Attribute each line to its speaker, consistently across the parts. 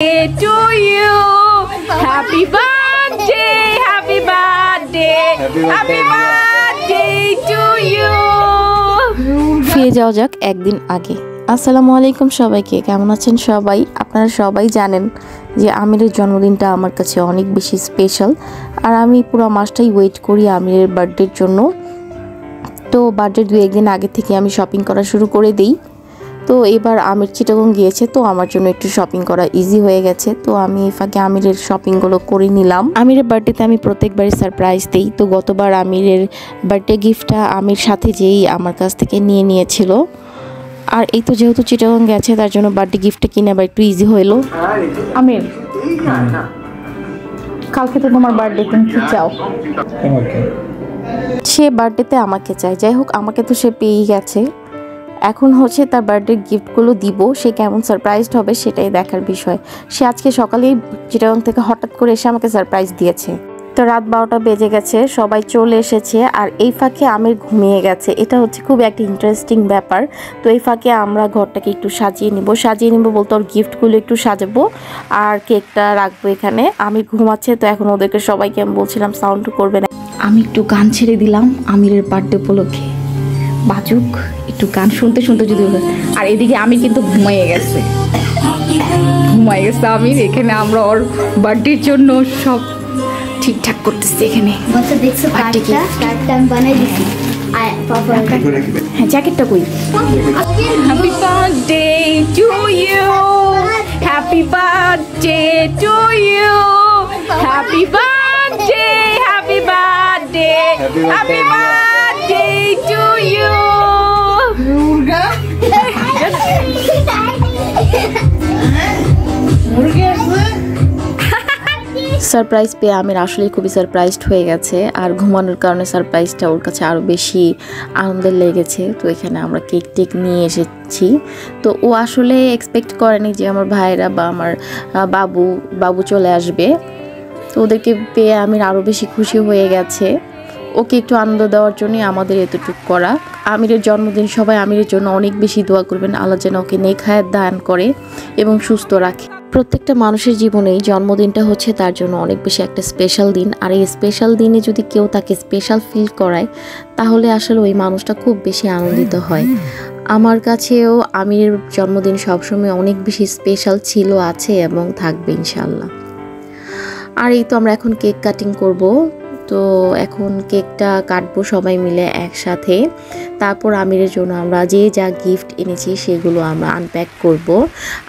Speaker 1: To you, happy birthday, happy birthday, happy birthday to you.
Speaker 2: ফিরে যাওয়া যাক একদিন আগে। আসসালামু আলাইকুম সবাইকে, কেমন আছেন সবাই? আপনারা সবাই জানেন যে আমিরের জন্মদিনটা আমার কাছে অনেক বেশি স্পেশাল, আর আমি পুরো মাসটাই ওয়েট করি আমিরের বার্থডের জন্য। তো বার্থডের 2-1 দিন আগে থেকে আমি শপিং করা শুরু করে দিই। তো এবার আমির চিটাগং গিয়েছে, তো আমার জন্য একটু শপিং করা ইজি হয়ে গেছে। তো আমি এই ফাঁকে আমিরের শপিংগুলো করে নিলাম। আমিরের বার্থডেতে আমি প্রত্যেকবারই সারপ্রাইজ দিই। তো গতবার আমিরের বার্থডে গিফটটা আমির সাথে যেই আমার কাছ থেকে নিয়ে নিয়েছিল। আর এই তো যেহেতু চিটাগং গেছে, তার জন্য বার্থডে গিফটটা কিনে আবার একটু ইজি হলো।
Speaker 1: আমির, কালকে তো তোমার বার্থডে, তুমি কি চাও?
Speaker 2: সে বার্থডেতে আমাকে চায়, যাই হোক আমাকে তো সে পেয়েই গেছে। এখন হচ্ছে তার বার্থডে গিফটগুলো দিব, সে কেমন সারপ্রাইজড হবে সেটাই দেখার বিষয়। সে আজকে সকালেই চিটাগং থেকে হঠাৎ করে এসে আমাকে সারপ্রাইজ দিয়েছে। তো রাত 12টা বেজে গেছে, সবাই চলে এসেছে, আর এই ফাঁকে আমির ঘুমিয়ে গেছে। এটা হচ্ছে খুব একটা ইন্টারেস্টিং ব্যাপার। তো এই ফাঁকে আমরা ঘরটাকে একটু সাজিয়ে নিব বলতে ওর গিফটগুলো একটু সাজাবো আর কেকটা রাখবো এখানে। আমির ঘুমাচ্ছে, তো এখন ওদেরকে সবাইকে আমি বলছিলাম সাউন্ড করবে না। আমি একটু গান ছেড়ে দিলাম আমিরের বার্থডে উপলক্ষে, বাজুক একটু গান শুনতে শুনতে যদি।
Speaker 1: আর এদিকে আমি কিন্তু ঘুমাইয়ে গেছে আমি এখানে। আমরা ওর বার্থডের জন্য সব ঠিকঠাক করতেছি এখানে।
Speaker 2: হ্যাঁ, জ্যাকেটটা কই?
Speaker 1: Happy birthday to you, happy birthday to you, happy birthday, happy birthday, happy birthday to you.
Speaker 2: Surprise পেয়ে আমির আসলে খুবই সারপ্রাইজড হয়ে গেছে, আর ঘুমানোর কারণে সারপ্রাইজটা ওর কাছে আরও বেশি আনন্দের লেগেছে। তো এখানে আমরা কেক টেক নিয়ে এসেছি। তো ও আসলে এক্সপেক্ট করেনি যে আমার ভাইরা বা আমার বাবু চলে আসবে। তো ওদেরকে পেয়ে আমির আরও বেশি খুশি হয়ে গেছে। ওকে একটু আনন্দ দেওয়ার জন্যই আমাদের এতটুকু করা। আমিরের জন্মদিন, সবাই আমিরের জন্য অনেক বেশি দোয়া করবেন, আল্লাহ যেন ওকে নেক হায়াত দান করে এবং সুস্থ রাখে। প্রত্যেকটা মানুষের জীবনেই জন্মদিনটা হচ্ছে তার জন্য অনেক বেশি একটা স্পেশাল দিন, আর এই স্পেশাল দিনে যদি কেউ তাকে স্পেশাল ফিল করায়, তাহলে আসলে ওই মানুষটা খুব বেশি আনন্দিত হয়। আমার কাছেও আমিরের জন্মদিন সবসময় অনেক বেশি স্পেশাল ছিল, আছে এবং থাকবে ইনশাল্লাহ। আর এই তো আমরা এখন কেক কাটিং করব। তো এখন কেকটা কাটবো সবাই মিলে একসাথে। তারপর আমিরের জন্য আমরা যে যা গিফট এনেছি সেগুলো আমরা আনপ্যাক করব।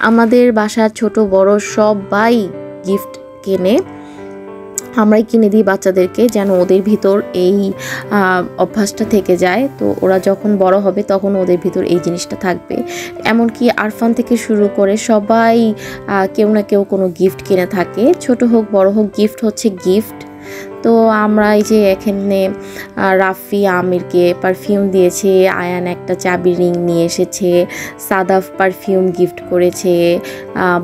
Speaker 2: আমাদের বাসার ছোট বড় সবাই গিফট কেনে, আমরাই কিনে দিই বাচ্চাদেরকে, যেন ওদের ভিতর এই অভ্যাসটা থেকে যায়। তো ওরা যখন বড় হবে তখন ওদের ভিতর এই জিনিসটা থাকবে। এমনকি আরফান থেকে শুরু করে সবাই কেউ না কেউ কোনো গিফট কিনে থাকে, ছোট হোক বড় হোক, গিফট হচ্ছে গিফট। তো আমরা এই যে এখানে রাফি আমিরকে পারফিউম দিয়েছে, আয়ান একটা চাবি রিং নিয়ে এসেছে, সাদাফ পারফিউম গিফট করেছে,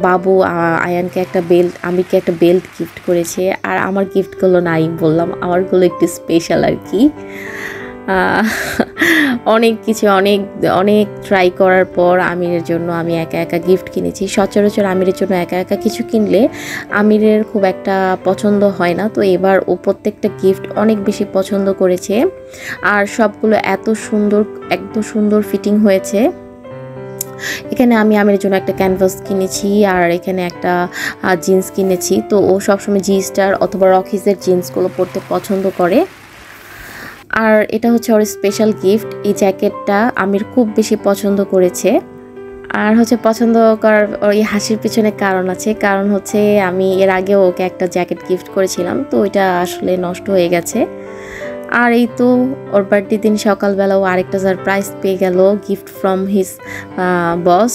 Speaker 2: বাবু আয়ানকে একটা বেল্ট, আমিরকে একটা বেল্ট গিফট করেছে। আর আমার গিফটগুলো নাই বললাম, আমারগুলো একটু স্পেশাল আর কি। অনেক কিছু অনেক ট্রাই করার পর আমিরের জন্য আমি একা একা গিফট কিনেছি। সচরাচর আমিরের জন্য একা একা কিছু কিনলে আমিরের খুব একটা পছন্দ হয় না। তো এবার ও প্রত্যেকটা গিফট অনেক বেশি পছন্দ করেছে, আর সবগুলো এত সুন্দর ফিটিং হয়েছে। এখানে আমি আমিরের জন্য একটা ক্যানভাস কিনেছি, আর এখানে একটা জিন্স কিনেছি। তো ও সবসময় জি স্টার অথবা রকিজের জিন্সগুলো পরতে পছন্দ করে। আর এটা হচ্ছে ওর স্পেশাল গিফট, এই জ্যাকেটটা আমির খুব বেশি পছন্দ করেছে। আর হচ্ছে পছন্দ করার ওই হাসির পিছনে কারণ আছে, কারণ হচ্ছে আমি এর আগেও ওকে একটা জ্যাকেট গিফট করেছিলাম, তো ওইটা আসলে নষ্ট হয়ে গেছে। আর এই তো ওর বার্থডে দিন সকালবেলা ও আরেকটা সারপ্রাইজ পেয়ে গেল, গিফট ফ্রম হিজ বস।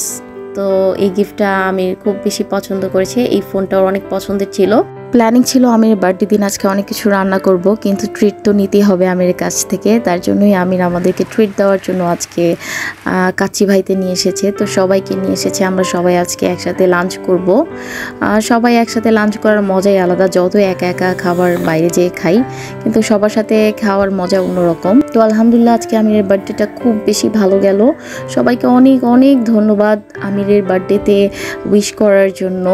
Speaker 2: তো এই গিফটটা আমি খুব বেশি পছন্দ করেছে, এই ফোনটা ওর অনেক পছন্দের ছিল। প্ল্যানিং ছিল আমির বার্থডে দিন আজকে অনেক কিছু রান্না করব, কিন্তু ট্রিট তো নিতেই হবে আমিরের কাছ থেকে। তার জন্যই আমির আমাদেরকে ট্রিট দেওয়ার জন্য আজকে কাচ্চি ভাইতে নিয়ে এসেছে। তো সবাইকে নিয়ে এসেছে, আমরা সবাই আজকে একসাথে লাঞ্চ করব। সবাই একসাথে লাঞ্চ করার মজাই আলাদা, যত একা একা খাবার বাইরে যেয়ে খাই, কিন্তু সবার সাথে খাওয়ার মজা অন্যরকম। তো আলহামদুলিল্লাহ আজকে আমিরের বার্থডেটা খুব বেশি ভালো গেল। সবাইকে অনেক অনেক ধন্যবাদ আমিরের বার্থডেতে উইশ করার জন্য,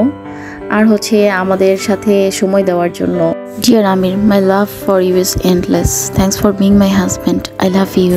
Speaker 2: আর হচ্ছে আমাদের সাথে সময় দেওয়ার জন্য। Dear Amir, my love for you is endless. Thanks for being my husband. I love you.